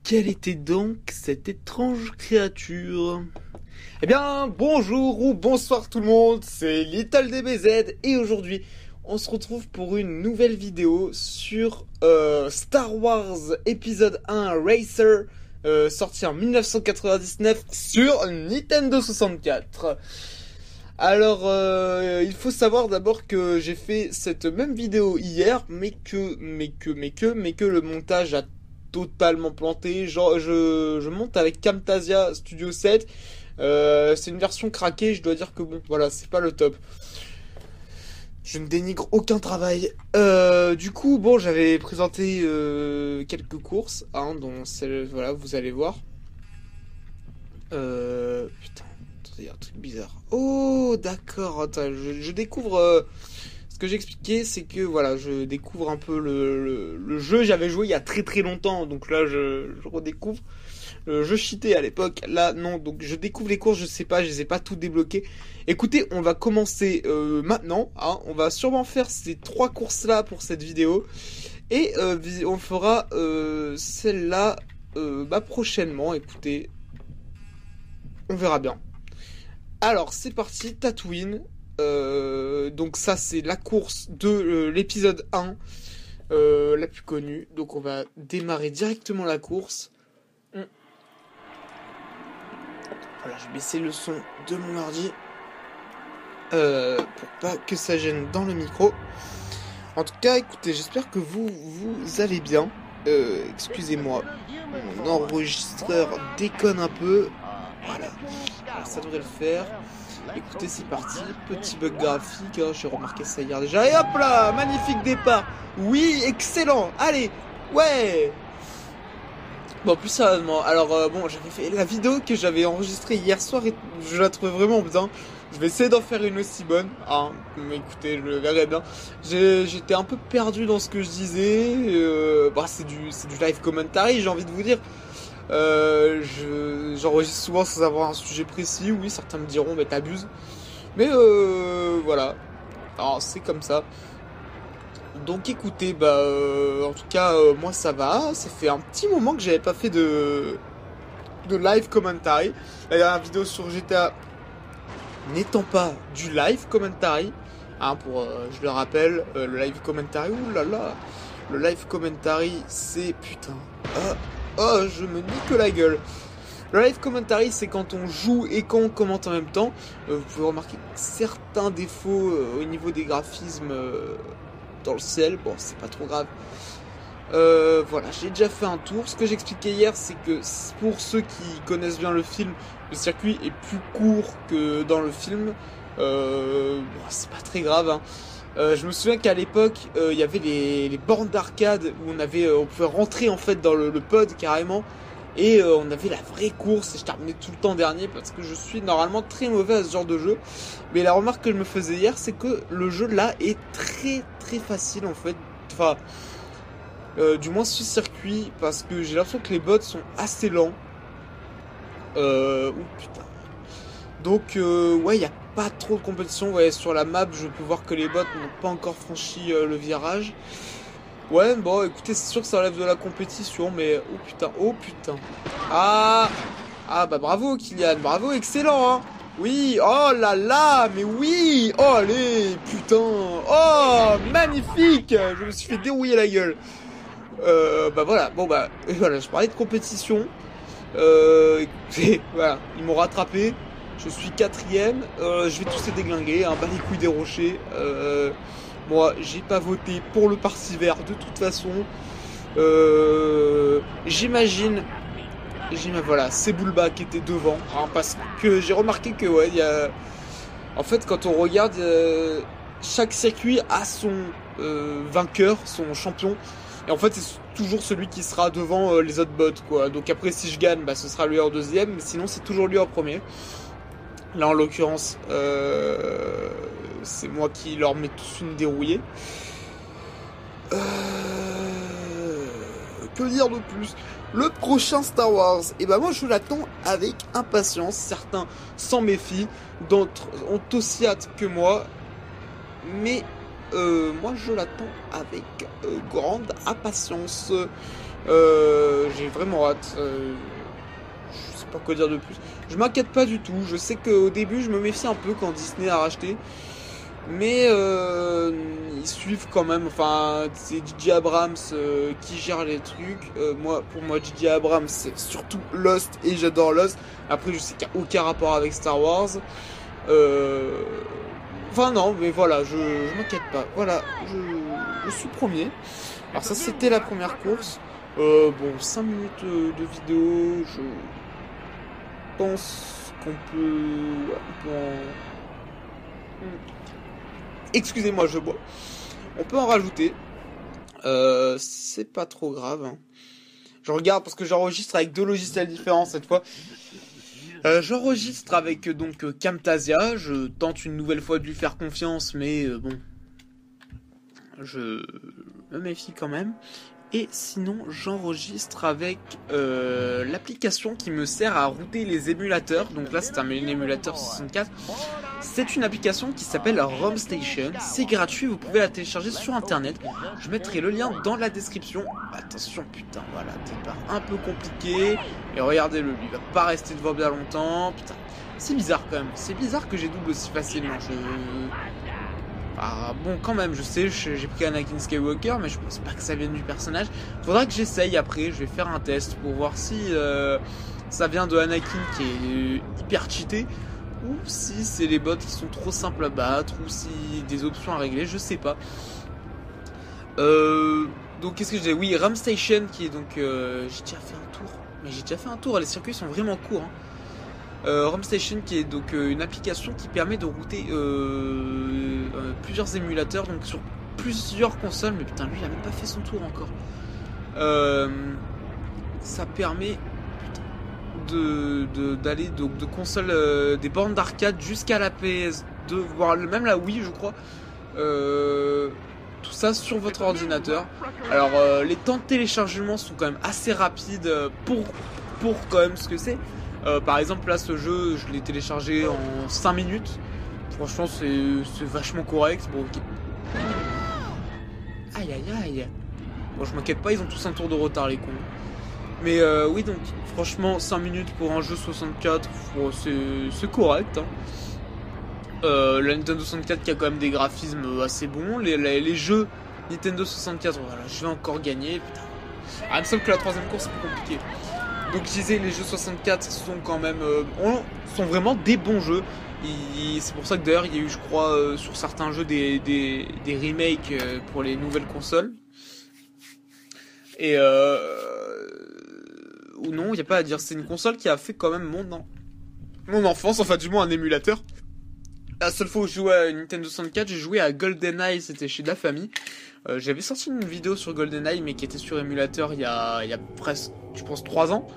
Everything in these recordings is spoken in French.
Quelle était donc cette étrange créature? Eh bien, bonjour ou bonsoir tout le monde, c'est Little DBZ et aujourd'hui, on se retrouve pour une nouvelle vidéo sur Star Wars épisode 1 Racer, sorti en 1999 sur Nintendo 64. Alors, il faut savoir d'abord que j'ai fait cette même vidéo hier, mais que le montage a totalement planté. Genre, je monte avec Camtasia Studio 7. C'est une version craquée, je dois dire que bon, voilà, c'est pas le top. Je ne dénigre aucun travail. Du coup, bon, j'avais présenté quelques courses, hein, dont celle, voilà, vous allez voir. Putain, il y a un truc bizarre. Oh, d'accord, attends, je découvre... ce que j'expliquais, c'est que voilà, je découvre un peu le jeu. J'avais joué il y a très très longtemps, donc là je redécouvre. Je cheatais à l'époque, là non, donc je découvre les courses, je sais pas, je les ai pas tout débloquées. Écoutez, on va commencer maintenant, hein, on va sûrement faire ces 3 courses là pour cette vidéo. Et on fera celle-là prochainement, écoutez, on verra bien. Alors c'est parti, Tatooine. Donc ça c'est la course de l'épisode 1, la plus connue. Donc on va démarrer directement la course. Voilà, je vais baisser le son de mon ordi pour pas que ça gêne dans le micro. En tout cas, écoutez, j'espère que vous allez bien. Excusez-moi, mon enregistreur déconne un peu. Voilà, alors ça devrait le faire. Écoutez, c'est parti, petit bug graphique, hein, j'ai remarqué ça hier déjà. Et hop là, magnifique départ. Oui, excellent. Allez, ouais. Bon, plus sérieusement, alors bon, j'avais fait la vidéo que j'avais enregistrée hier soir et je la trouve vraiment bien. Je vais essayer d'en faire une aussi bonne, hein, mais écoutez, je verrai bien. J'étais un peu perdu dans ce que je disais, c'est du live commentary, j'ai envie de vous dire. J'enregistre souvent sans avoir un sujet précis, oui, certains me diront, mais t'abuses. Mais voilà, alors c'est comme ça. Donc écoutez, en tout cas, moi ça va, ça fait un petit moment que j'avais pas fait de live commentary. La dernière vidéo sur GTA n'étant pas du live commentary, hein, je le rappelle, le live commentary, oulala, le live commentary c'est putain, je me nique la gueule. Le live commentary, c'est quand on joue et quand on commente en même temps. Vous pouvez remarquer certains défauts au niveau des graphismes dans le ciel. Bon, c'est pas trop grave. Voilà, j'ai déjà fait un tour. Ce que j'expliquais hier, c'est que pour ceux qui connaissent bien le film, le circuit est plus court que dans le film. C'est pas très grave, hein. Je me souviens qu'à l'époque, il y avait les bornes d'arcade où on pouvait rentrer en fait dans le pod carrément. Et on avait la vraie course et je terminais tout le temps dernier parce que je suis normalement très mauvais à ce genre de jeu. Mais la remarque que je me faisais hier, c'est que le jeu là est très très facile en fait. Enfin, du moins ce circuit, parce que j'ai l'impression que les bots sont assez lents. Putain. Donc ouais, il n'y a pas trop de compétition. Ouais, sur la map, je peux voir que les bots n'ont pas encore franchi le virage. Ouais, bon, écoutez, c'est sûr que ça relève de la compétition, mais... Oh putain. Ah, bravo, Kylian, bravo, excellent, hein. Oui, oh là là, mais oui. Oh, allez, putain. Oh, magnifique. Je me suis fait dérouiller la gueule. Voilà, voilà, je parlais de compétition. Écoutez, voilà, ils m'ont rattrapé. Je suis 4ème. Je vais tous les déglinguer, hein, bas les couilles des rochers. Moi, j'ai pas voté pour le parti vert de toute façon. J'imagine, voilà, c'est Bulba qui était devant, hein, parce que j'ai remarqué que ouais, en fait, quand on regarde, chaque circuit a son vainqueur, son champion, et en fait, c'est toujours celui qui sera devant les autres bots, quoi. Donc après, si je gagne, ce sera lui en deuxième, mais sinon, c'est toujours lui en premier. Là, en l'occurrence, c'est moi qui leur mets tous une dérouillée. Que dire de plus? Le prochain Star Wars, moi je l'attends avec impatience. Certains s'en méfient, d'autres ont aussi hâte que moi. Mais moi je l'attends avec grande impatience. J'ai vraiment hâte. Je sais pas quoi dire de plus. Je m'inquiète pas du tout. Je sais qu'au début, je me méfie un peu quand Disney a racheté. Mais ils suivent quand même. Enfin, c'est J.J. Abrams qui gère les trucs. Pour moi, J.J. Abrams, c'est surtout Lost et j'adore Lost. Après, je sais qu'il n'y a aucun rapport avec Star Wars. Enfin, non, mais voilà, je m'inquiète pas. Voilà, je suis premier. Alors, ça, c'était la première course. Bon, 5 minutes de vidéo. Je pense qu'on peut. On peut en... Excusez-moi, je bois. On peut en rajouter. C'est pas trop grave. Hein. Je regarde parce que j'enregistre avec 2 logiciels différents cette fois. J'enregistre avec donc Camtasia. Je tente une nouvelle fois de lui faire confiance, mais bon, je me méfie quand même. Et sinon, j'enregistre avec l'application qui me sert à router les émulateurs. Donc là, c'est un émulateur 64. C'est une application qui s'appelle ROM Station. C'est gratuit, vous pouvez la télécharger sur internet. Je mettrai le lien dans la description. Attention, putain, voilà, départ un peu compliqué. Et regardez-le, lui, il va pas rester devant bien longtemps. Putain, c'est bizarre quand même. C'est bizarre que j'ai double aussi facilement. Ah bon, quand même, je sais, j'ai pris Anakin Skywalker, mais je pense pas que ça vienne du personnage. Faudra que j'essaye après, je vais faire un test pour voir si ça vient de Anakin qui est hyper cheaté, ou si c'est les bots qui sont trop simples à battre, ou si des options à régler, je sais pas. Donc qu'est-ce que je disais? Oui, Ram Station qui est donc... j'ai déjà fait un tour, mais j'ai déjà fait un tour, les circuits sont vraiment courts, hein. ROM Station qui est donc une application qui permet de router plusieurs émulateurs donc sur plusieurs consoles. Mais putain, lui il a même pas fait son tour encore. Ça permet d'aller de consoles des bornes d'arcade jusqu'à la PS2, voire même la Wii je crois. Tout ça sur votre ordinateur. Alors les temps de téléchargement sont quand même assez rapides pour quand même ce que c'est. Par exemple là ce jeu je l'ai téléchargé en 5 minutes. Franchement c'est vachement correct. Bon, okay. Aïe aïe aïe. Bon je m'inquiète pas, ils ont tous un tour de retard les cons. Mais oui donc franchement 5 minutes pour un jeu 64 c'est correct hein. La Nintendo 64 qui a quand même des graphismes assez bons. Les jeux Nintendo 64, voilà, je vais encore gagner. Putain. Ah, il me semble que la troisième course c'est plus compliqué. Donc je disais, les jeux 64 sont quand même sont vraiment des bons jeux. C'est pour ça que d'ailleurs il y a eu, je crois, sur certains jeux des remakes pour les nouvelles consoles. Et ou non, il n'y a pas à dire. C'est une console qui a fait quand même mon enfance, enfin du moins un émulateur. La seule fois où je jouais à Nintendo 64, j'ai joué à GoldenEye, c'était chez de la famille. J'avais sorti une vidéo sur GoldenEye, mais qui était sur émulateur il y a presque, je pense, 3 ans.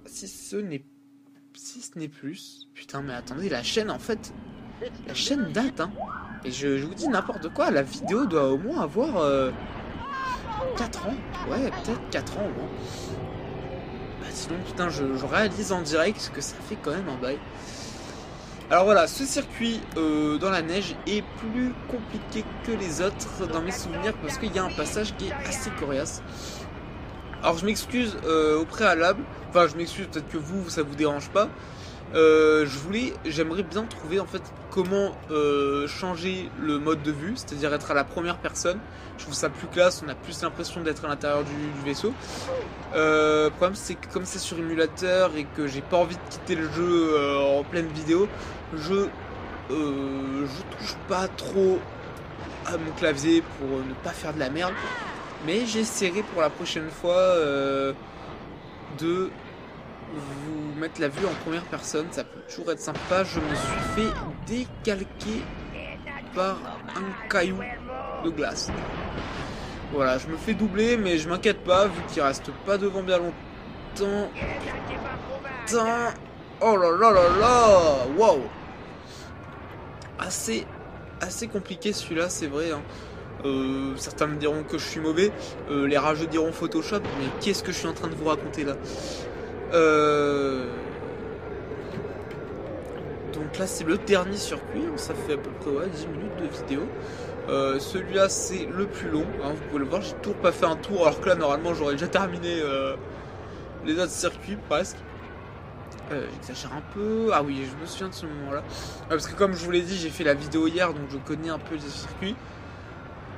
Si ce n'est plus. Putain, mais attendez, la chaîne, en fait, la chaîne date, hein. Et je vous dis n'importe quoi, la vidéo doit au moins avoir 4 ans. Ouais, peut-être 4 ans au moins. Bah sinon, putain, je réalise en direct que ça fait quand même un bail. Alors voilà, ce circuit dans la neige est plus compliqué que les autres dans mes souvenirs parce qu'il y a un passage qui est assez coriace. Alors je m'excuse au préalable, enfin je m'excuse, peut-être que vous ça vous dérange pas. J'aimerais bien trouver en fait comment changer le mode de vue, c'est-à-dire être à la première personne. Je trouve ça plus classe, on a plus l'impression d'être à l'intérieur du vaisseau. Le problème c'est que comme c'est sur émulateur et que j'ai pas envie de quitter le jeu en pleine vidéo, je touche pas trop à mon clavier pour ne pas faire de la merde. Mais j'essaierai pour la prochaine fois de vous mettre la vue en première personne, ça peut toujours être sympa. Je me suis fait décalquer par un caillou de glace. Voilà, je me fais doubler, mais je m'inquiète pas, vu qu'il reste pas devant bien longtemps. Putain. Oh là là là là. Wow. Assez compliqué celui-là, c'est vrai, hein. Certains me diront que je suis mauvais, les rageux diront Photoshop, mais qu'est-ce que je suis en train de vous raconter là? Donc là c'est le dernier circuit, ça fait à peu près 10 minutes de vidéo. Celui-là c'est le plus long, hein, vous pouvez le voir, j'ai toujours pas fait un tour alors que là normalement j'aurais déjà terminé les autres circuits presque. J'exagère un peu, ah oui je me souviens de ce moment là, parce que comme je vous l'ai dit j'ai fait la vidéo hier donc je connais un peu les circuits.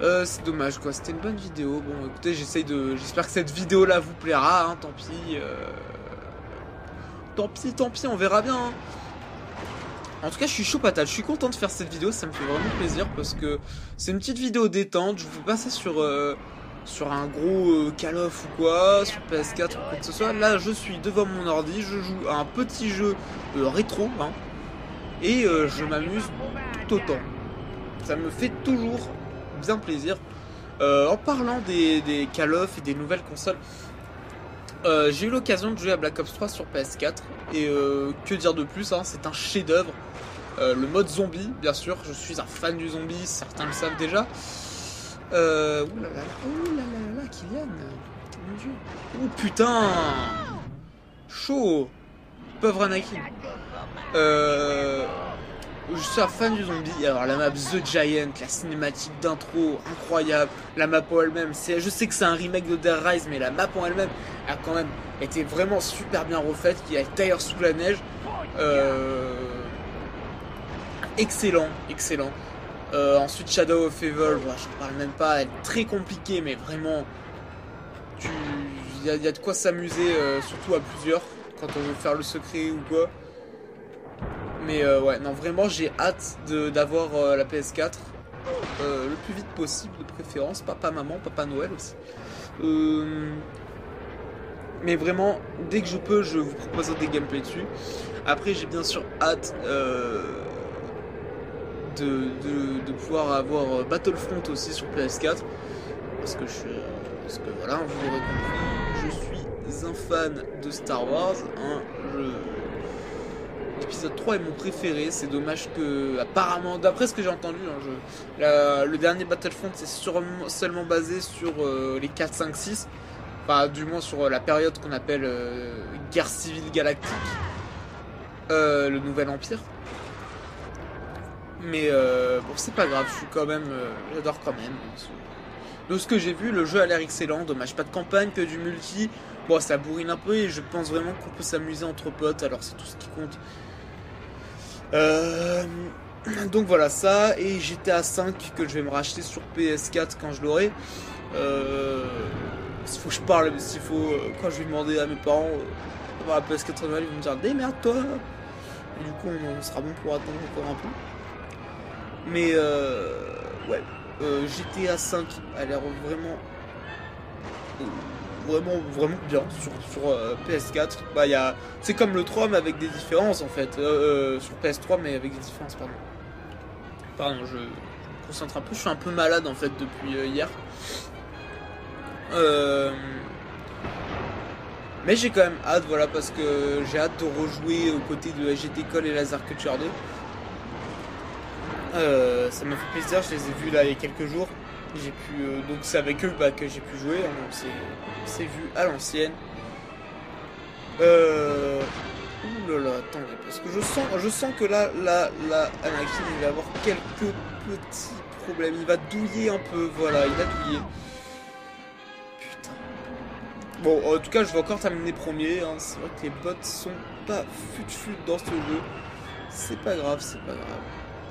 C'est dommage quoi, c'était une bonne vidéo. Bon écoutez, j'espère que cette vidéo là vous plaira, hein, tant pis. Tant pis, on verra bien. Hein. En tout cas, je suis chaud patate, je suis content de faire cette vidéo, ça me fait vraiment plaisir parce que c'est une petite vidéo détente. Je vous fais pas ça sur un gros Call of ou quoi, sur PS4 ou quoi que ce soit. Là, je suis devant mon ordi, je joue à un petit jeu rétro, hein, et je m'amuse tout autant. Ça me fait toujours bien plaisir. En parlant des Call of et des nouvelles consoles, j'ai eu l'occasion de jouer à Black Ops 3 sur PS4 et que dire de plus, hein, c'est un chef-d'œuvre. Le mode zombie, bien sûr, je suis un fan du zombie, certains le savent déjà. Oulala, Kylian, mon dieu. Oh putain, chaud, pauvre Anakin. Je suis un fan du zombie. Alors la map The Giant, la cinématique d'intro incroyable, la map en elle-même, je sais que c'est un remake de Dead Rise, mais la map en elle-même a quand même été vraiment super bien refaite, qui est d'ailleurs sous la neige. Excellent. Ensuite Shadow of Evil, je parle même pas, elle est très compliquée, mais vraiment, il y a de quoi s'amuser, surtout à plusieurs, quand on veut faire le secret ou quoi. Mais ouais, non, vraiment, j'ai hâte d'avoir la PS4 le plus vite possible, de préférence. Papa, maman, papa Noël aussi. Mais vraiment, dès que je peux, je vous proposerai des gameplays dessus. Après, j'ai bien sûr hâte de pouvoir avoir Battlefront aussi sur PS4. Parce que voilà, vous l'aurez compris, je suis un fan de Star Wars. Hein, L'épisode 3 est mon préféré, c'est dommage que, apparemment, d'après ce que j'ai entendu, hein, le dernier Battlefront c'est seulement basé sur les 4, 5, 6, enfin du moins sur la période qu'on appelle guerre civile galactique, le nouvel empire. Mais bon, c'est pas grave, j'adore quand même. De ce que j'ai vu, le jeu a l'air excellent, dommage pas de campagne, que du multi. Bon, ça bourrine un peu et je pense vraiment qu'on peut s'amuser entre potes, alors c'est tout ce qui compte. Donc voilà ça, et GTA 5 que je vais me racheter sur PS4 quand je l'aurai. S'il faut que je parle, s'il faut, quand je vais demander à mes parents la PS4 ils vont me dire démerde-toi. Du coup on sera bon pour attendre encore un peu. Mais ouais, GTA 5 a l'air vraiment bien sur PS4. Bah, c'est comme le 3 mais avec des différences en fait. Sur PS3 mais avec des différences, pardon, je me concentre un peu, je suis un peu malade en fait depuis hier. Mais j'ai quand même hâte, voilà, parce que j'ai hâte de rejouer aux côtés de SGT Call et Laser Cutter 2. Ça m'a fait plaisir, je les ai vus là il y a quelques jours. J'ai pu, donc c'est avec eux que j'ai pu jouer, hein, donc c'est vu à l'ancienne. Oulala, attendez, parce que je sens que là Anakin il va avoir quelques petits problèmes, il va douiller un peu, voilà, il va douiller. Putain. Bon, en tout cas, je vais encore terminer premier, hein. C'est vrai que les bots sont pas fut dans ce jeu. C'est pas grave, c'est pas grave.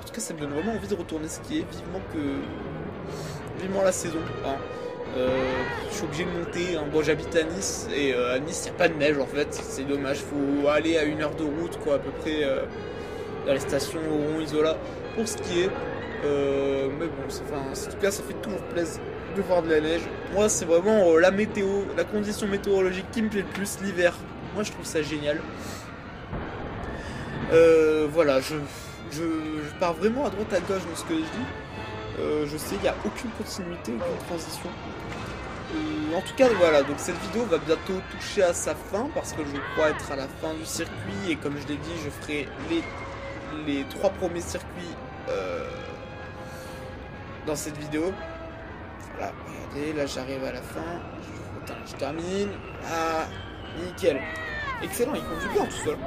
En tout cas, ça me donne vraiment envie de retourner skier, vivement la saison, hein. Je suis obligé de monter, hein. Bon, j'habite à Nice et à Nice il n'y a pas de neige en fait, c'est dommage, faut aller à 1 heure de route quoi à peu près dans les stations Oron Isola pour skier. Mais bon, en tout cas ça fait toujours plaisir de voir de la neige. Moi c'est vraiment la météo, la condition météorologique qui me plaît le plus, l'hiver. Moi je trouve ça génial. Voilà, je pars vraiment à droite à gauche dans ce que je dis. Je sais, il n'y a aucune continuité, aucune transition. En tout cas, voilà, donc cette vidéo va bientôt toucher à sa fin parce que je crois être à la fin du circuit et comme je l'ai dit, je ferai les 3 premiers circuits dans cette vidéo. Voilà, regardez, là j'arrive à la fin. Je termine. Ah, nickel. Excellent, il conduit bien tout seul.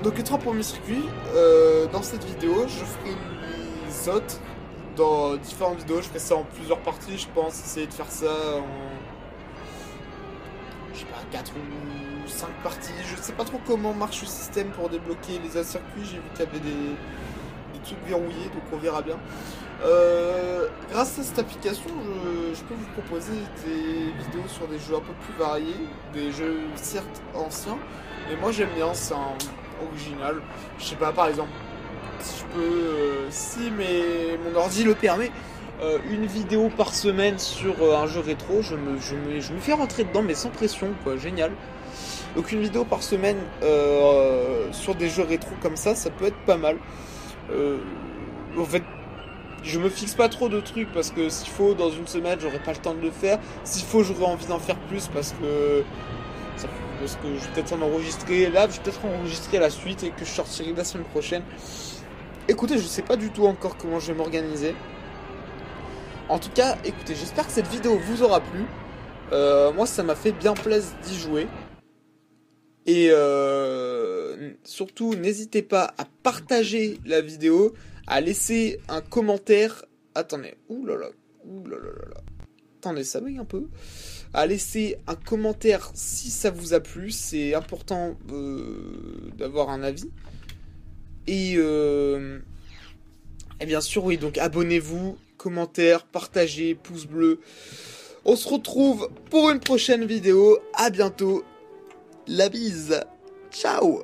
Donc les 3 premiers circuits, dans cette vidéo, je ferai les autres dans différentes vidéos. Je ferai ça en plusieurs parties, je pense. Essayer de faire ça en... je sais pas, 4 ou 5 parties. Je sais pas trop comment marche le système pour débloquer les circuits. J'ai vu qu'il y avait des trucs verrouillés, donc on verra bien. Grâce à cette application, je peux vous proposer des vidéos sur des jeux un peu plus variés, des jeux certes anciens, mais moi j'aime bien, c'est un original. Je sais pas, par exemple, si je peux, mon ordi le permet, une vidéo par semaine sur un jeu rétro, je me fais rentrer dedans, mais sans pression, quoi, génial. Donc une vidéo par semaine sur des jeux rétro comme ça peut être pas mal. En fait, je me fixe pas trop de trucs parce que s'il faut, dans une semaine, j'aurai pas le temps de le faire. S'il faut, j'aurai envie d'en faire plus parce que je vais peut-être en enregistrer. Là, je vais peut-être enregistrer la suite et que je sortirai la semaine prochaine. Écoutez, je sais pas du tout encore comment je vais m'organiser. En tout cas, écoutez, j'espère que cette vidéo vous aura plu. Moi, ça m'a fait bien plaisir d'y jouer. Et surtout, n'hésitez pas à partager la vidéo, à laisser un commentaire. Attendez, oulala. Attendez, ça bug un peu. À laisser un commentaire si ça vous a plu. C'est important d'avoir un avis. Et bien sûr, oui, donc abonnez-vous, commentaire, partagez, pouce bleu. On se retrouve pour une prochaine vidéo. À bientôt. La bise. Ciao.